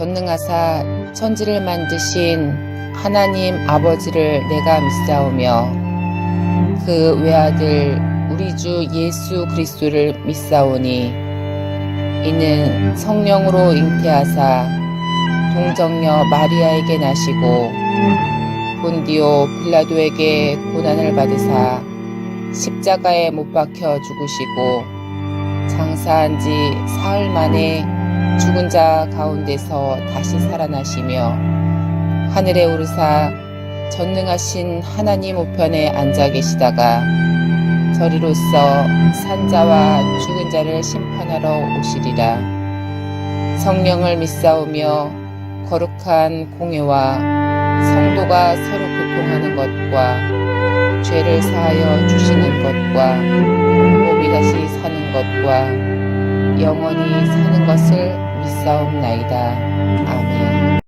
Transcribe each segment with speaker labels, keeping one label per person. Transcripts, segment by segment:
Speaker 1: 전능하사 천지를 만드신 하나님 아버지를 내가 믿사오며 그 외아들 우리 주 예수 그리스도를 믿사오니 이는 성령으로 잉태하사 동정녀 마리아에게 나시고 본디오 빌라도에게 고난을 받으사 십자가에 못 박혀 죽으시고 장사한 지 사흘 만에 죽은 자 가운데서 다시 살아나시며 하늘에 오르사 전능하신 하나님 우편에 앉아 계시다가 저리로서 산자와 죽은 자를 심판하러 오시리라. 성령을 믿사오며 거룩한 공회와 성도가 서로 교통하는 것과 죄를 사하여 주시는 것과 몸이 다시 사는 것과 영원히 사는 것을 믿사옵나이다. 아멘.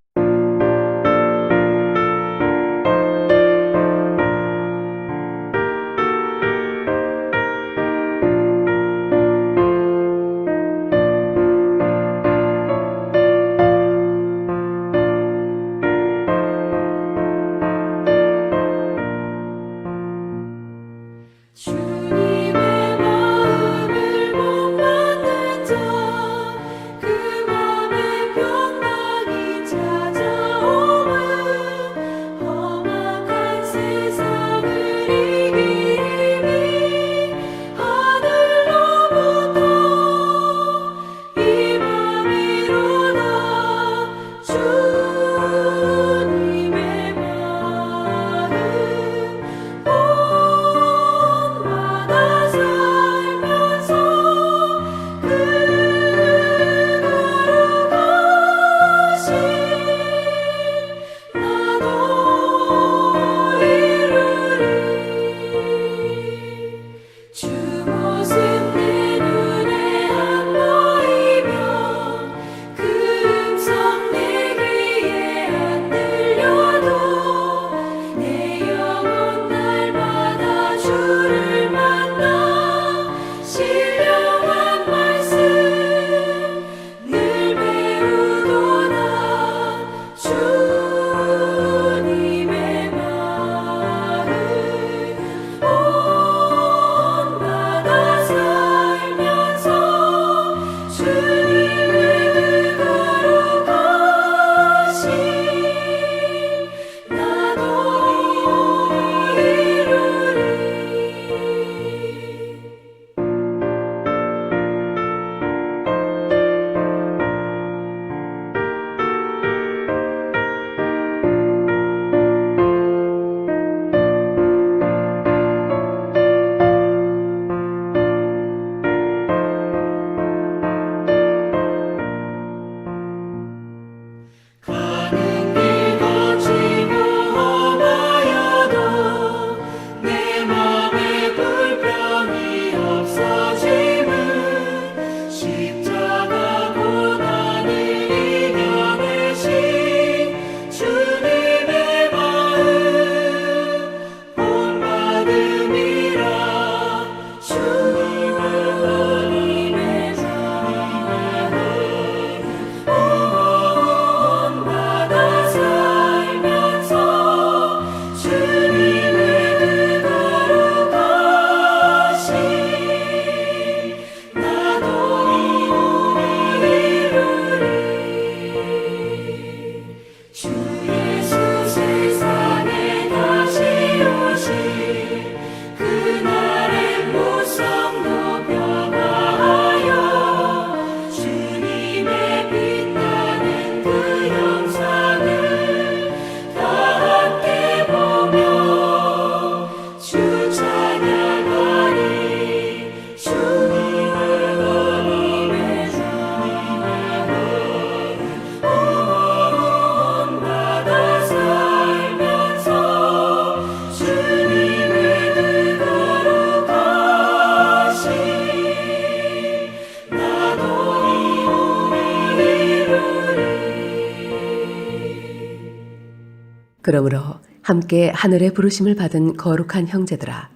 Speaker 2: 그러므로 함께 하늘의 부르심을 받은 거룩한 형제들아,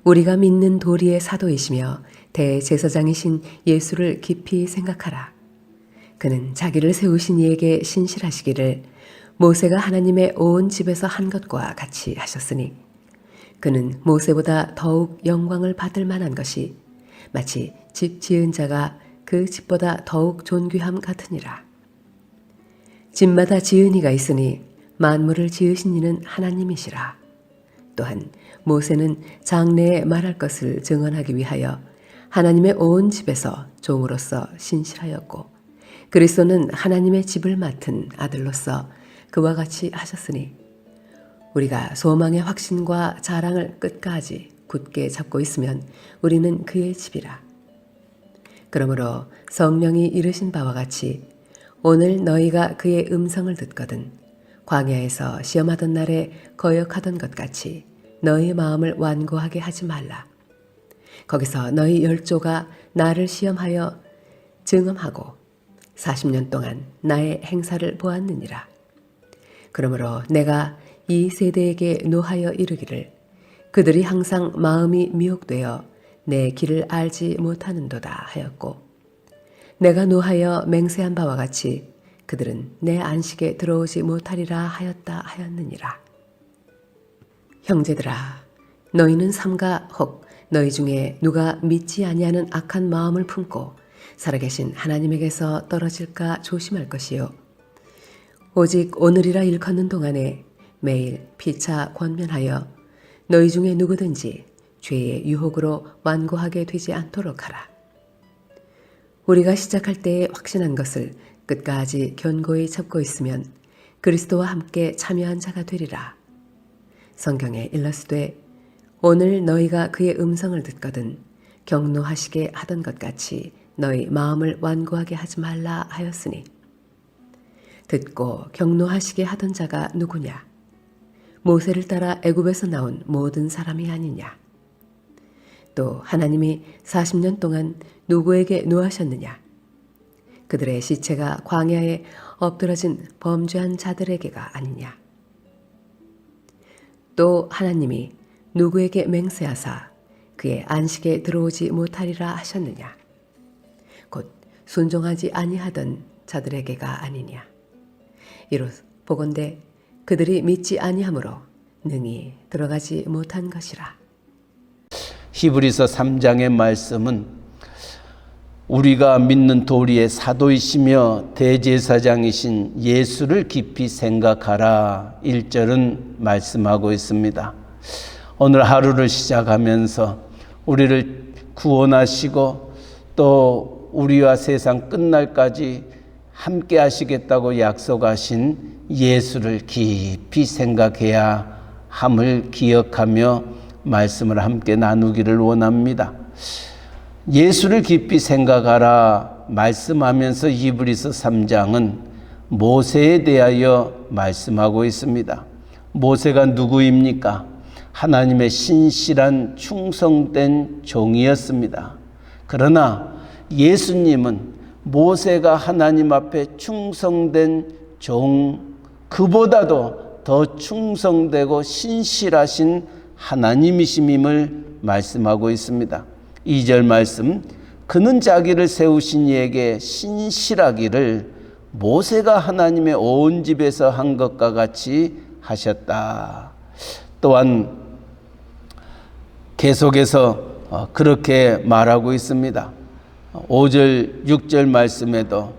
Speaker 2: 우리가 믿는 도리의 사도이시며 대제사장이신 예수를 깊이 생각하라. 그는 자기를 세우신 이에게 신실하시기를 모세가 하나님의 온 집에서 한 것과 같이 하셨으니 그는 모세보다 더욱 영광을 받을 만한 것이 마치 집 지은 자가 그 집보다 더욱 존귀함 같으니라. 집마다 지은 이가 있으니 만물을 지으신 이는 하나님이시라. 또한 모세는 장래에 말할 것을 증언하기 위하여 하나님의 온 집에서 종으로서 신실하였고 그리스도는 하나님의 집을 맡은 아들로서 그와 같이 하셨으니 우리가 소망의 확신과 자랑을 끝까지 굳게 잡고 있으면 우리는 그의 집이라. 그러므로 성령이 이르신 바와 같이 오늘 너희가 그의 음성을 듣거든 광야에서 시험하던 날에 거역하던 것 같이 너희 마음을 완고하게 하지 말라. 거기서 너희 열조가 나를 시험하여 증언하고 40년 동안 나의 행사를 보았느니라. 그러므로 내가 이 세대에게 노하여 이르기를 그들이 항상 마음이 미혹되어 내 길을 알지 못하는도다 하였고 내가 노하여 맹세한 바와 같이 그들은 내 안식에 들어오지 못하리라 하였다 하였느니라. 형제들아, 너희는 삼가 혹 너희 중에 누가 믿지 아니하는 악한 마음을 품고 살아계신 하나님에게서 떨어질까 조심할 것이요. 오직 오늘이라 일컫는 동안에 매일 피차 권면하여 너희 중에 누구든지 죄의 유혹으로 완고하게 되지 않도록 하라. 우리가 시작할 때에 확신한 것을 끝까지 견고히 잡고 있으면 그리스도와 함께 참여한 자가 되리라. 성경에 일렀으되 오늘 너희가 그의 음성을 듣거든 경노하시게 하던 것 같이 너희 마음을 완고하게 하지 말라 하였으니 듣고 경노하시게 하던 자가 누구냐? 모세를 따라 애굽에서 나온 모든 사람이 아니냐? 또 하나님이 40년 동안 누구에게 노하셨느냐? 그들의 시체가 광야에 엎드러진 범죄한 자들에게가 아니냐? 또 하나님이 누구에게 맹세하사 그의 안식에 들어오지 못하리라 하셨느냐? 곧 순종하지 아니하던 자들에게가 아니냐? 이로 보건대 그들이 믿지 아니하므로 능히 들어가지 못한 것이라.
Speaker 3: 히브리서 3장의 말씀은 우리가 믿는 도리의 사도이시며 대제사장이신 예수를 깊이 생각하라 1절은 말씀하고 있습니다. 오늘 하루를 시작하면서 우리를 구원하시고 또 우리와 세상 끝날까지 함께 하시겠다고 약속하신 예수를 깊이 생각해야 함을 기억하며 말씀을 함께 나누기를 원합니다. 예수를 깊이 생각하라 말씀하면서 히브리서 3장은 모세에 대하여 말씀하고 있습니다. 모세가 누구입니까? 하나님의 신실한 충성된 종이었습니다. 그러나 예수님은 모세가 하나님 앞에 충성된 종, 그보다도 더 충성되고 신실하신 하나님이심임을 말씀하고 있습니다. 2절 말씀, 그는 자기를 세우신 이에게 신실하기를 모세가 하나님의 온 집에서 한 것과 같이 하셨다. 또한 계속해서 그렇게 말하고 있습니다. 5절, 6절 말씀에도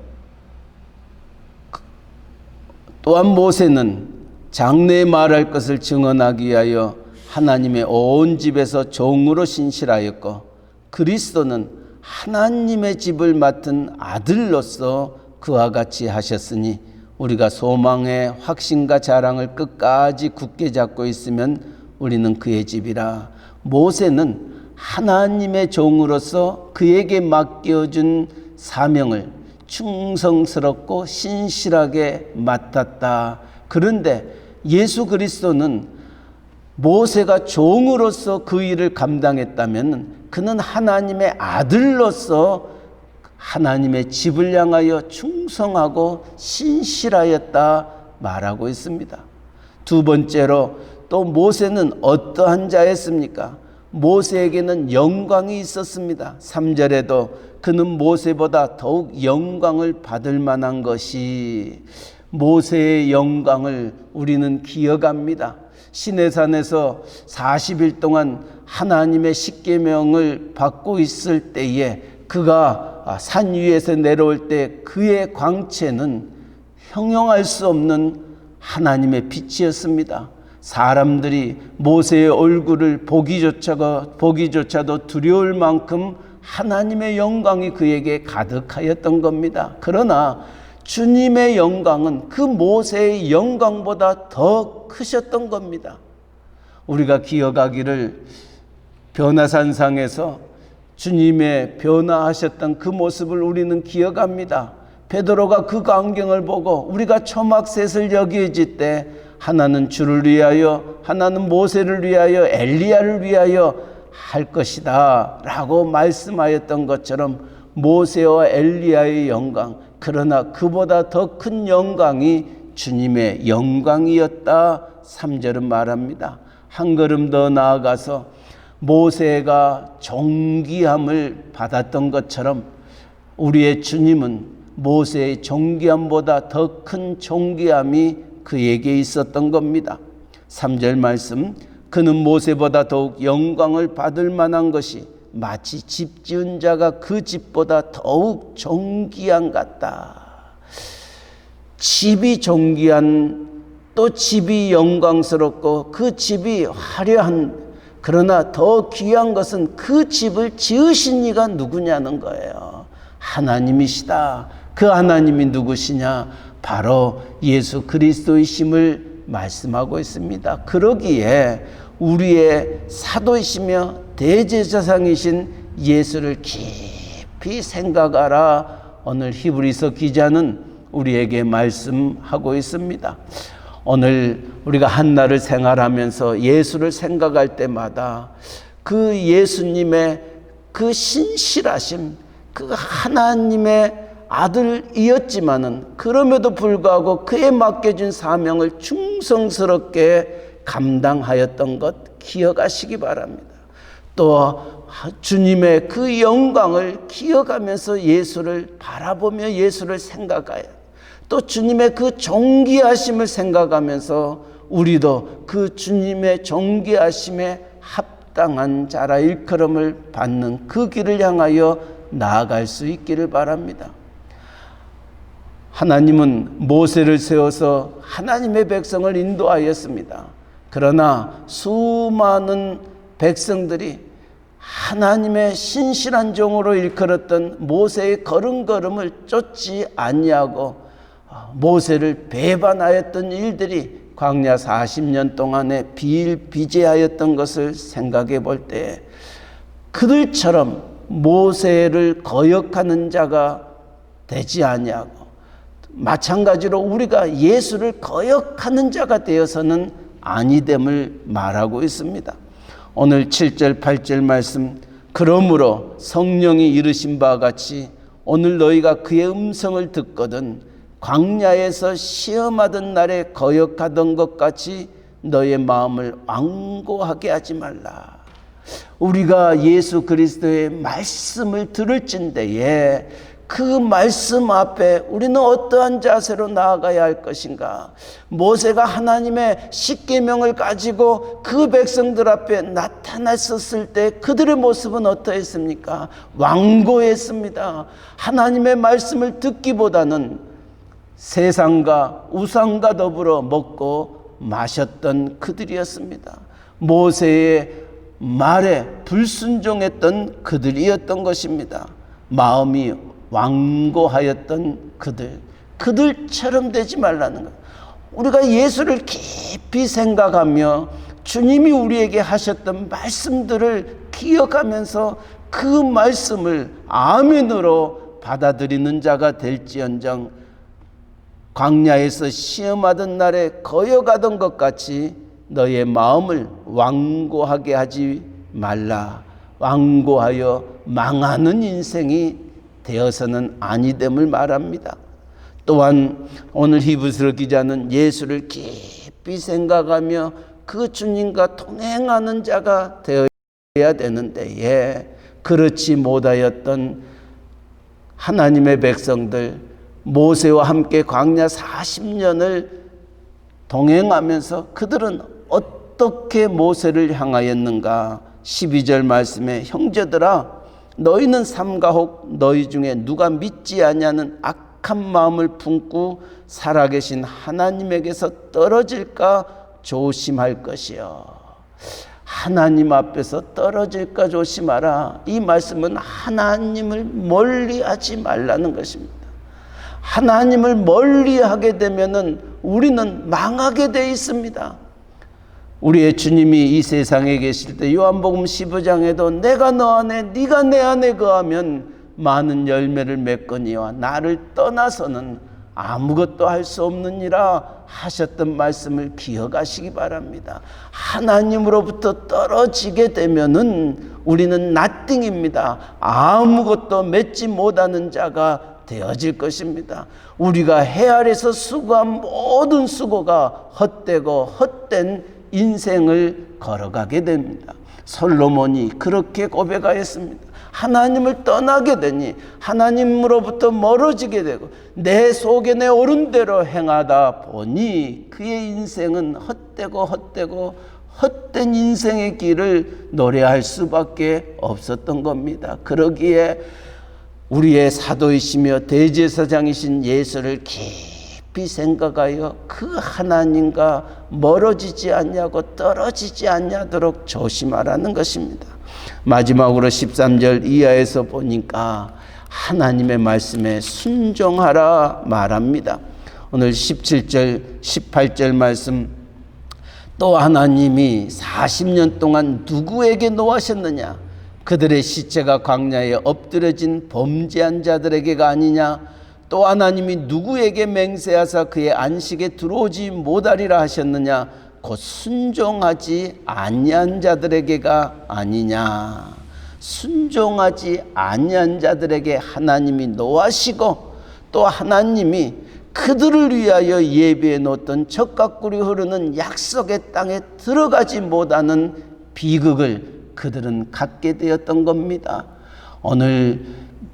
Speaker 3: 또한 모세는 장래에 말할 것을 증언하기 위하여 하나님의 온 집에서 종으로 신실하였고 그리스도는 하나님의 집을 맡은 아들로서 그와 같이 하셨으니 우리가 소망의 확신과 자랑을 끝까지 굳게 잡고 있으면 우리는 그의 집이라. 모세는 하나님의 종으로서 그에게 맡겨준 사명을 충성스럽고 신실하게 맡았다. 그런데 예수 그리스도는 모세가 종으로서 그 일을 감당했다면 그는 하나님의 아들로서 하나님의 집을 향하여 충성하고 신실하였다 말하고 있습니다. 두 번째로 또 모세는 어떠한 자였습니까? 모세에게는 영광이 있었습니다. 3절에도 그는 모세보다 더욱 영광을 받을 만한 것이, 모세의 영광을 우리는 기억합니다. 시내산에서 40일 동안 하나님의 십계명을 받고 있을 때에 그가 산 위에서 내려올 때 그의 광채는 형용할 수 없는 하나님의 빛이었습니다. 사람들이 모세의 얼굴을 보기조차도 두려울 만큼 하나님의 영광이 그에게 가득하였던 겁니다. 그러나 주님의 영광은 그 모세의 영광보다 더 크셨던 겁니다. 우리가 기억하기를 변화산상에서 주님의 변화하셨던 그 모습을 우리는 기억합니다. 베드로가 그 광경을 보고 우리가 초막셋을 여기질 때 하나는 주를 위하여, 하나는 모세를 위하여, 엘리야를 위하여 할 것이다 라고 말씀하였던 것처럼 모세와 엘리야의 영광, 그러나 그보다 더 큰 영광이 주님의 영광이었다 3절은 말합니다. 한 걸음 더 나아가서 모세가 존귀함을 받았던 것처럼 우리의 주님은 모세의 존귀함보다 더 큰 존귀함이 그에게 있었던 겁니다. 3절 말씀, 그는 모세보다 더욱 영광을 받을 만한 것이 마치 집 지은 자가 그 집보다 더욱 존귀한 같다. 집이 존귀한, 또 집이 영광스럽고 그 집이 화려한, 그러나 더 귀한 것은 그 집을 지으신 이가 누구냐는 거예요. 하나님이시다. 그 하나님이 누구시냐? 바로 예수 그리스도이심을 말씀하고 있습니다. 그러기에 우리의 사도이시며 대제사장이신 예수를 깊이 생각하라. 오늘 히브리서 기자는 우리에게 말씀하고 있습니다. 오늘 우리가 한날을 생활하면서 예수를 생각할 때마다 그 예수님의 그 신실하심, 그 하나님의 아들이었지만은 그럼에도 불구하고 그에 맡겨진 사명을 충성스럽게 감당하였던 것 기억하시기 바랍니다. 또 주님의 그 영광을 기억하면서 예수를 바라보며 예수를 생각하여, 또 주님의 그 존귀하심을 생각하면서 우리도 그 주님의 존귀하심에 합당한 자라 일컬음을 받는 그 길을 향하여 나아갈 수 있기를 바랍니다. 하나님은 모세를 세워서 하나님의 백성을 인도하였습니다. 그러나 수많은 백성들이 하나님의 신실한 종으로 일컬었던 모세의 걸음걸음을 쫓지 아니하고 모세를 배반하였던 일들이 광야 40년 동안에 비일비재하였던 것을 생각해 볼 때 그들처럼 모세를 거역하는 자가 되지 아니하고, 마찬가지로 우리가 예수를 거역하는 자가 되어서는 아니됨을 말하고 있습니다. 오늘 7절 8절 말씀, 그러므로 성령이 이르신 바와 같이 오늘 너희가 그의 음성을 듣거든 광야에서 시험하던 날에 거역하던 것 같이 너의 마음을 완고하게 하지 말라. 우리가 예수 그리스도의 말씀을 들을진대에 그 말씀 앞에 우리는 어떠한 자세로 나아가야 할 것인가? 모세가 하나님의 십계명을 가지고 그 백성들 앞에 나타났었을 때 그들의 모습은 어떠했습니까? 완고했습니다. 하나님의 말씀을 듣기보다는 세상과 우상과 더불어 먹고 마셨던 그들이었습니다. 모세의 말에 불순종했던 그들이었던 것입니다. 마음이 완고하였던 그들처럼 되지 말라는 것. 우리가 예수를 깊이 생각하며 주님이 우리에게 하셨던 말씀들을 기억하면서 그 말씀을 아멘으로 받아들이는 자가 될지언정 광야에서 시험하던 날에 거역하던 것 같이 너의 마음을 완고하게 하지 말라. 완고하여 망하는 인생이 되어서는 아니됨을 말합니다. 또한 오늘 히브리서 기자는 예수를 깊이 생각하며 그 주님과 동행하는 자가 되어 해야 되는데 그렇지 못하였던 하나님의 백성들, 모세와 함께 광야 40년을 동행하면서 그들은 어떻게 모세를 향하였는가? 12절 말씀에 형제들아 너희는 삼가혹 너희 중에 누가 믿지 아니하는 악한 마음을 품고 살아계신 하나님에게서 떨어질까 조심할 것이요. 하나님 앞에서 떨어질까 조심하라. 이 말씀은 하나님을 멀리하지 말라는 것입니다. 하나님을 멀리하게 되면은 우리는 망하게 돼 있습니다. 우리의 주님이 이 세상에 계실 때 요한복음 15장에도 내가 너 안에 네가 내 안에 거하면 많은 열매를 맺거니와 나를 떠나서는 아무것도 할 수 없느니라 하셨던 말씀을 기억하시기 바랍니다. 하나님으로부터 떨어지게 되면은 우리는 nothing입니다. 아무것도 맺지 못하는 자가 되어질 것입니다. 우리가 해 아래서 수고한 모든 수고가 헛되고 헛된 인생을 걸어가게 됩니다. 솔로몬이 그렇게 고백하였습니다. 하나님을 떠나게 되니 하나님으로부터 멀어지게 되고 내 속에 내 옳은 대로 행하다 보니 그의 인생은 헛되고 헛된 인생의 길을 노래할 수밖에 없었던 겁니다. 그러기에 우리의 사도이시며 대제사장이신 예수를 깊이 생각하여 그 하나님과 멀어지지 않냐고 떨어지지 않냐도록 조심하라는 것입니다. 마지막으로 13절 이하에서 보니까 하나님의 말씀에 순종하라 말합니다. 오늘 17절 18절 말씀, 또 하나님이 40년 동안 누구에게 노하셨느냐? 그들의 시체가 광야에 엎드려진 범죄한 자들에게가 아니냐? 또 하나님이 누구에게 맹세하사 그의 안식에 들어오지 못하리라 하셨느냐? 곧 순종하지 아니한 자들에게가 아니냐. 순종하지 아니한 자들에게 하나님이 노하시고 또 하나님이 그들을 위하여 예비해 놓았던 적과 꿀이 흐르는 약속의 땅에 들어가지 못하는 비극을 그들은 갖게 되었던 겁니다. 오늘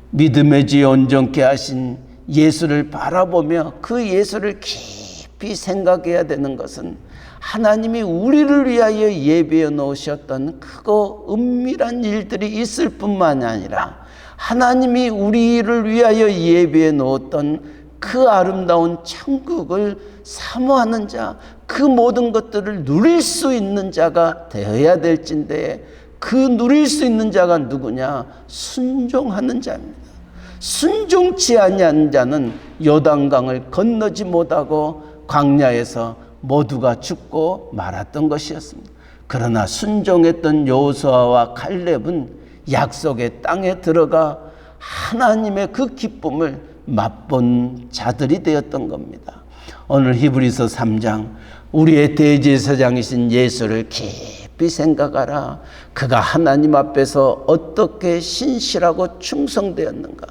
Speaker 3: 믿음의 지혜 온전케 하신 예수를 바라보며 그 예수를 깊이 생각해야 되는 것은 하나님이 우리를 위하여 예비해 놓으셨던 크고 은밀한 일들이 있을 뿐만 아니라 하나님이 우리를 위하여 예비해 놓았던 그 아름다운 천국을 사모하는 자, 그 모든 것들을 누릴 수 있는 자가 되어야 될진데 그 누릴 수 있는 자가 누구냐? 순종하는 자입니다. 순종치 아니한 자는 요단강을 건너지 못하고 광야에서 모두가 죽고 말았던 것이었습니다. 그러나 순종했던 여호수아와 칼렙은 약속의 땅에 들어가 하나님의 그 기쁨을 맛본 자들이 되었던 겁니다. 오늘 히브리서 3장, 우리의 대제사장이신 예수를 깊이 생각하라. 그가 하나님 앞에서 어떻게 신실하고 충성되었는가?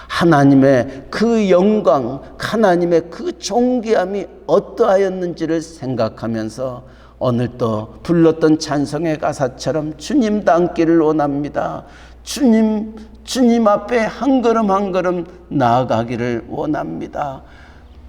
Speaker 3: 하나님의 그 영광, 하나님의 그 존귀함이 어떠하였는지를 생각하면서 오늘 또 불렀던 찬송의 가사처럼 주님 닮기를 원합니다. 주님 앞에 한 걸음 한 걸음 나아가기를 원합니다.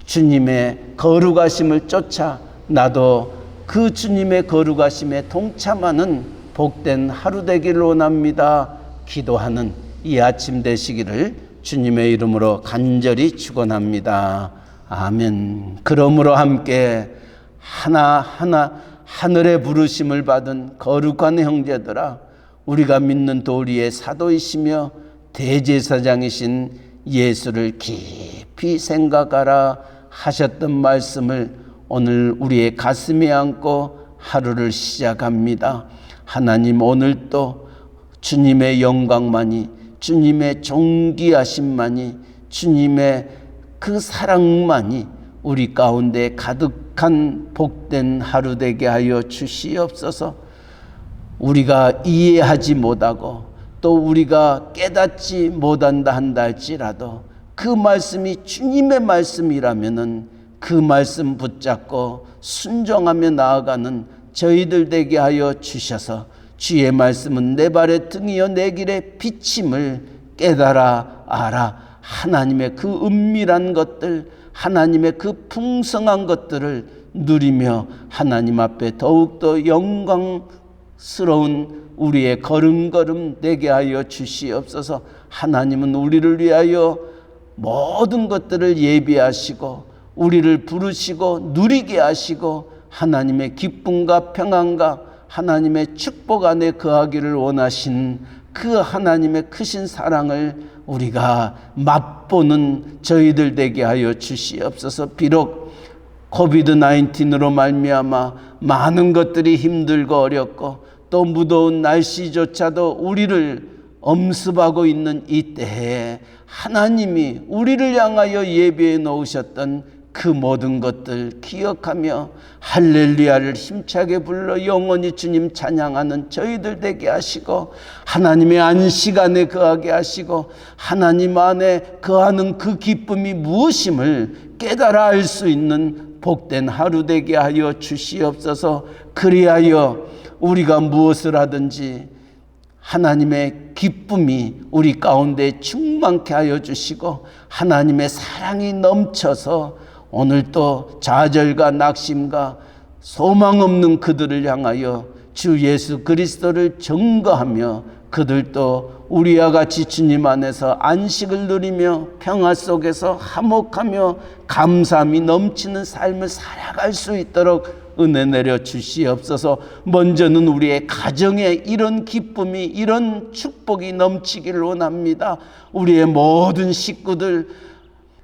Speaker 3: 주님의 거룩하심을 쫓아 나도 그 주님의 거룩하심에 동참하는 복된 하루 되기를 원합니다. 기도하는 이 아침 되시기를 주님의 이름으로 간절히 축원합니다. 아멘. 그러므로 함께 하나하나 하늘의 부르심을 받은 거룩한 형제들아, 우리가 믿는 도리의 사도이시며 대제사장이신 예수를 깊이 생각하라 하셨던 말씀을 오늘 우리의 가슴에 안고 하루를 시작합니다. 하나님, 오늘도 주님의 영광만이, 주님의 존귀하심만이, 주님의 그 사랑만이 우리 가운데 가득한 복된 하루 되게 하여 주시옵소서. 우리가 이해하지 못하고 또 우리가 깨닫지 못한다 한다 할지라도 그 말씀이 주님의 말씀이라면은 그 말씀 붙잡고 순종하며 나아가는 저희들 되게 하여 주셔서 주의 말씀은 내 발의 등이요 내 길의 비침을 깨달아 알아. 하나님의 그 은밀한 것들, 하나님의 그 풍성한 것들을 누리며 하나님 앞에 더욱더 영광스러운 우리의 걸음걸음 되게 하여 주시옵소서. 하나님은 우리를 위하여 모든 것들을 예비하시고 우리를 부르시고 누리게 하시고 하나님의 기쁨과 평안과 하나님의 축복 안에 거하기를 원하신 그 하나님의 크신 사랑을 우리가 맛보는 저희들 되게 하여 주시옵소서. 비록 코비드-19으로 말미암아 많은 것들이 힘들고 어렵고 또 무더운 날씨조차도 우리를 엄습하고 있는 이때에 하나님이 우리를 향하여 예비해 놓으셨던 그 모든 것들 기억하며 할렐루야를 힘차게 불러 영원히 주님 찬양하는 저희들 되게 하시고 하나님의 안식 안에 거하게 하시고 하나님 안에 거하는 그 기쁨이 무엇임을 깨달아 알 수 있는 복된 하루 되게 하여 주시옵소서. 그리하여 우리가 무엇을 하든지 하나님의 기쁨이 우리 가운데 충만케 하여 주시고 하나님의 사랑이 넘쳐서 오늘 또 좌절과 낙심과 소망 없는 그들을 향하여 주 예수 그리스도를 증거하며 그들도 우리와 같이 주님 안에서 안식을 누리며 평화 속에서 화목하며 감사함이 넘치는 삶을 살아갈 수 있도록 은혜 내려 주시옵소서. 먼저는 우리의 가정에 이런 기쁨이 이런 축복이 넘치기를 원합니다. 우리의 모든 식구들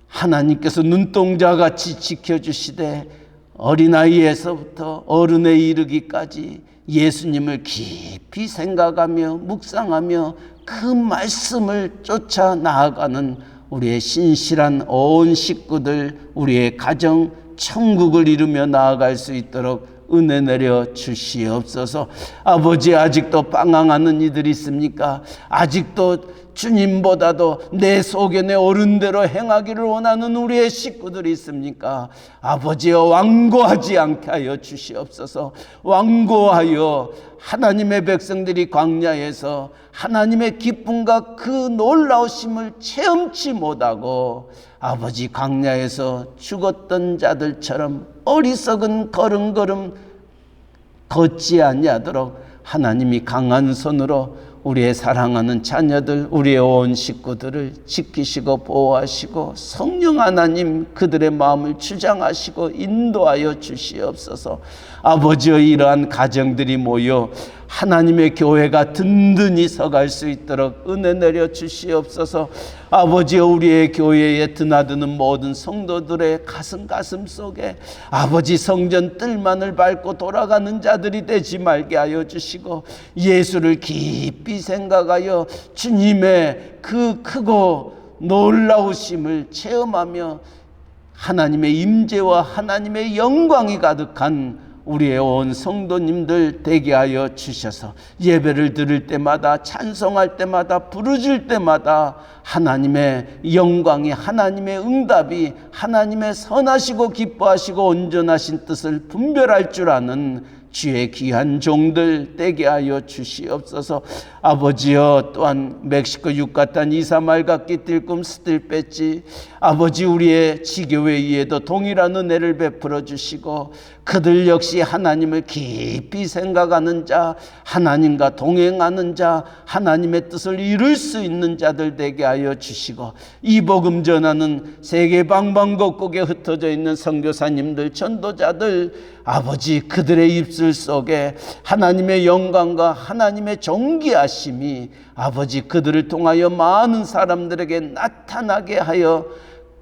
Speaker 3: 하나님께서 눈동자같이 지켜주시되 어린아이에서부터 어른에 이르기까지 예수님을 깊이 생각하며 묵상하며 그 말씀을 쫓아 나아가는 우리의 신실한 온 식구들, 우리의 가정 천국을 이루며 나아갈 수 있도록 은혜 내려 주시옵소서. 아버지, 아직도 빵항하는 이들이 있습니까? 아직도 주님보다도 내 소견의 어른대로 행하기를 원하는 우리의 식구들이 있습니까? 아버지여, 완고하지 않게 하여 주시옵소서. 완고하여 하나님의 백성들이 광야에서 하나님의 기쁨과 그 놀라우심을 체험치 못하고 아버지 광야에서 죽었던 자들처럼 어리석은 걸음걸음 걷지 아니하도록 하나님이 강한 손으로 우리의 사랑하는 자녀들, 우리의 온 식구들을 지키시고 보호하시고 성령 하나님 그들의 마음을 주장하시고 인도하여 주시옵소서. 아버지여, 이러한 가정들이 모여 하나님의 교회가 든든히 서갈 수 있도록 은혜 내려 주시옵소서. 아버지여, 우리의 교회에 드나드는 모든 성도들의 가슴 속에 아버지 성전 뜰만을 밟고 돌아가는 자들이 되지 말게 하여 주시고 예수를 깊이 생각하여 주님의 그 크고 놀라우심을 체험하며 하나님의 임재와 하나님의 영광이 가득한 우리의 온 성도님들 되게 하여 주셔서 예배를 드릴 때마다 찬송할 때마다 부르짖을 때마다 하나님의 영광이 하나님의 응답이 하나님의 선하시고 기뻐하시고 온전하신 뜻을 분별할 줄 아는 주의 귀한 종들 되게 하여 주시옵소서. 아버지여, 또한 멕시코 유카탄 이사말각기 띨꿈 스틸배지 아버지, 우리의 지교회의에도 동일한 은혜를 베풀어 주시고 그들 역시 하나님을 깊이 생각하는 자, 하나님과 동행하는 자, 하나님의 뜻을 이룰 수 있는 자들 되게 하여 주시고 이 복음 전하는 세계 방방곡곡에 흩어져 있는 선교사님들, 전도자들 아버지, 그들의 입술 속에 하나님의 영광과 하나님의 존귀하심이 아버지 그들을 통하여 많은 사람들에게 나타나게 하여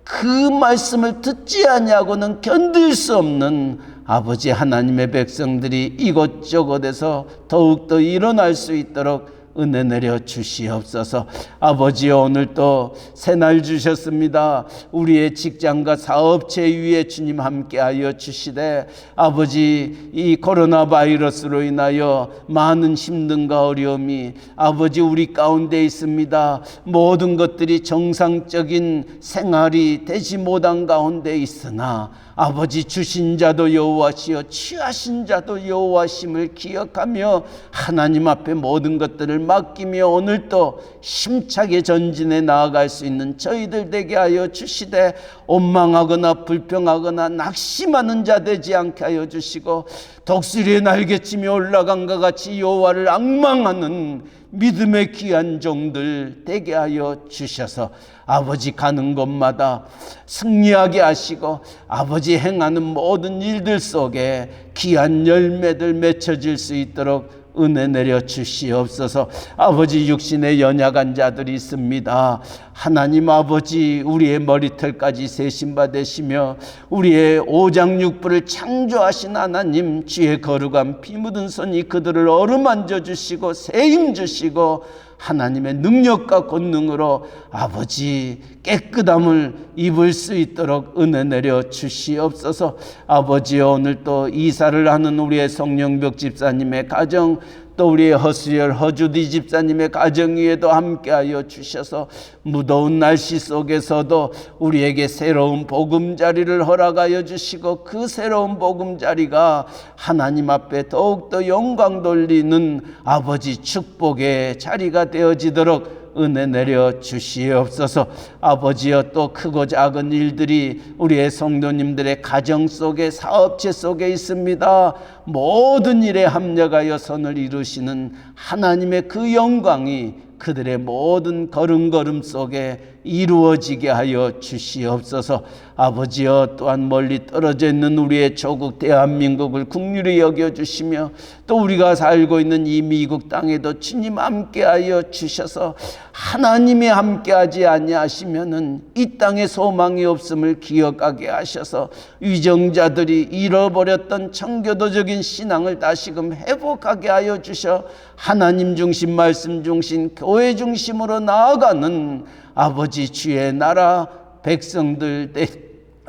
Speaker 3: 그 말씀을 듣지 아니하고는 견딜 수 없는 아버지 하나님의 백성들이 이곳저곳에서 더욱더 일어날 수 있도록 은혜 내려 주시옵소서. 아버지여, 오늘 또 새날 주셨습니다. 우리의 직장과 사업체 위에 주님 함께하여 주시되, 아버지, 이 코로나 바이러스로 인하여 많은 힘듦과 어려움이 아버지 우리 가운데 있습니다. 모든 것들이 정상적인 생활이 되지 못한 가운데 있으나 아버지, 주신 자도 여호와시요 취하신 자도 여호와심을 기억하며 하나님 앞에 모든 것들을 맡기며 오늘도 힘차게 전진해 나아갈 수 있는 저희들 되게 하여 주시되, 원망하거나 불평하거나 낙심하는 자 되지 않게 하여 주시고, 독수리의 날개치며 올라간 것 같이 여호와를 앙망하는 믿음의 귀한 종들 되게 하여 주셔서 아버지 가는 곳마다 승리하게 하시고, 아버지 행하는 모든 일들 속에 귀한 열매들 맺혀질 수 있도록 은혜 내려 주시옵소서. 아버지, 육신에 연약한 자들이 있습니다. 하나님 아버지, 우리의 머리털까지 세신 바 되시며 우리의 오장육부를 창조하신 하나님, 주의 거룩한 피 묻은 손이 그들을 어루만져 주시고 세임 주시고 하나님의 능력과 권능으로 아버지 깨끗함을 입을 수 있도록 은혜 내려 주시옵소서. 아버지여, 오늘 또 이사를 하는 우리의 성령벽 집사님의 가정, 또 우리의 허수열 허주디 집사님의 가정 위에도 함께하여 주셔서 무더운 날씨 속에서도 우리에게 새로운 보금자리를 허락하여 주시고, 그 새로운 보금자리가 하나님 앞에 더욱더 영광 돌리는 아버지 축복의 자리가 되어지도록 은혜 내려 주시옵소서. 아버지여, 또 크고 작은 일들이 우리의 성도님들의 가정 속에, 사업체 속에 있습니다. 모든 일에 합력하여 선을 이루시는 하나님의 그 영광이 그들의 모든 걸음걸음 속에 이루어지게 하여 주시옵소서. 아버지여, 또한 멀리 떨어져 있는 우리의 조국 대한민국을 긍휼히 여겨주시며, 또 우리가 살고 있는 이 미국 땅에도 주님 함께하여 주셔서, 하나님이 함께하지 아니하시면은 이 땅에 소망이 없음을 기억하게 하셔서 위정자들이 잃어버렸던 청교도적인 신앙을 다시금 회복하게 하여 주셔 하나님 중심, 말씀 중심, 교회 중심으로 나아가는 아버지 주의 나라 백성들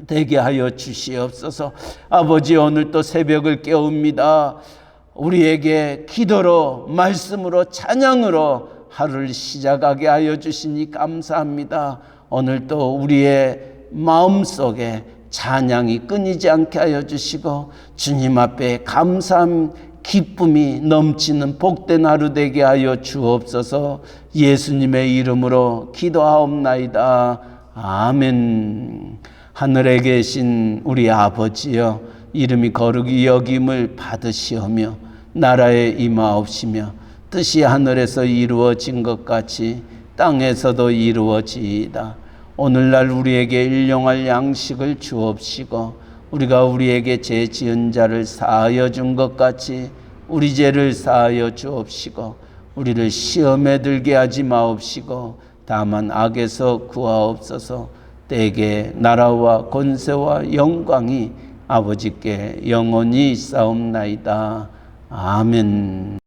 Speaker 3: 되게 하여 주시옵소서. 아버지, 오늘 또 새벽을 깨웁니다. 우리에게 기도로, 말씀으로, 찬양으로 하루를 시작하게 하여 주시니 감사합니다. 오늘 또 우리의 마음속에 찬양이 끊이지 않게 하여 주시고, 주님 앞에 감사함, 기쁨이 넘치는 복된 하루 되게 하여 주옵소서. 예수님의 이름으로 기도하옵나이다. 아멘. 하늘에 계신 우리 아버지여, 이름이 거룩히 여김을 받으시오며 나라에 임하옵시며 뜻이 하늘에서 이루어진 것 같이 땅에서도 이루어지이다. 오늘날 우리에게 일용할 양식을 주옵시고, 우리가 우리에게 죄 지은 자를 사하여 준 것 같이 우리 죄를 사하여 주옵시고, 우리를 시험에 들게 하지 마옵시고 다만 악에서 구하옵소서. 때에 나라와 권세와 영광이 아버지께 영원히 있사옵나이다. 아멘.